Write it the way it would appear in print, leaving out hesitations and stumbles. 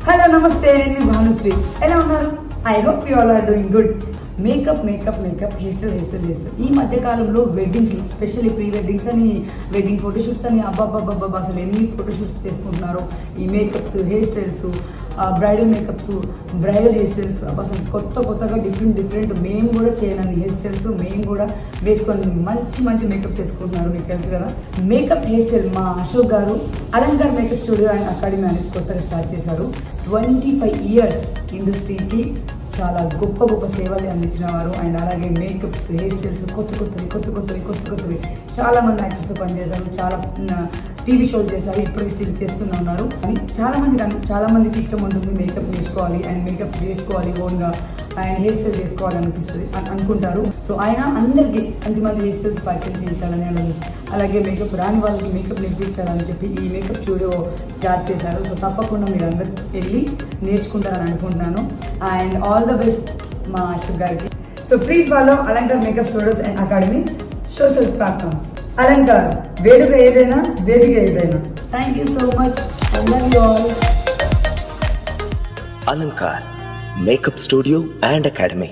Hello నమస్తే, నేను భానుశ్రీ. ఎలా ఉన్నారు? I hope you all are doing good. Makeup hair style. ఈ మధ్య కాలంలో వెడ్డింగ్స్, ఎస్పెషల్లీ ప్రీ వెడ్డింగ్స్ అని, వెడ్డింగ్ ఫోటోషూట్స్ అని అబ్బాబ్బాబ్బా అసలు ఎన్ని ఫోటోషూట్స్ చేసుకుంటున్నారు. ఈ makeups, hair styles, bridal makeups, bridal hair styles అసలు కొత్తగా డిఫరెంట్ మేము కూడా చేయనని హెయిర్ స్టైల్స్ మేము కూడా వేసుకొని మంచి మేకప్స్ వేసుకుంటున్నారు. మీకు తెలుసు కదా. మేకప్ హెయిర్ స్టైల్ మా Ashok garu Alankar makeup studio and academy అనేది కొత్తగా స్టార్ట్ చేశారు. 25 years ఇండస్ట్రీకి చాలా గొప్ప సేవలు అందించిన వారు. అండ్ అలాగే మేకప్స్, హెయిర్ స్టైల్స్ కొత్తవి చాలా మంది యాక్టర్స్తో పనిచేశారు. చాలా టీవీ షోలు చేశారు. ఇప్పుడు స్టిల్ చేస్తూనే ఉన్నారు. అని చాలా మందికి ఇష్టం ఉంటుంది మేకప్ వేసుకోవాలి అండ్ మేకప్ చేసుకోవాలి ఓన్గా అండ్ హెయిర్ స్టైల్ చేసుకోవాలి అనిపిస్తుంది అనుకుంటారు. సో ఆయన అందరికీ మంచి హెయిర్ స్టైల్స్ పరిచయం చేయించాలని, అలాగే మేకప్ రాని వాళ్ళకి మేకప్ నేర్పించాలని చెప్పి ఈ మేకప్ స్టూడియో స్టార్ట్ చేశారు. సో తప్పకుండా మీరు అందరు వెళ్ళి నేర్చుకుంటారని అనుకుంటున్నాను. అండ్ ఆల్ ద బెస్ట్ మా అశోక్ గారికి. So please follow Alankar makeup studios and academy social platforms. Alankar, వేడుక ఏదైనా వేదిక ఏదైనా. Thank you so much. I love you all. Alankar Makeup Studio and Academy.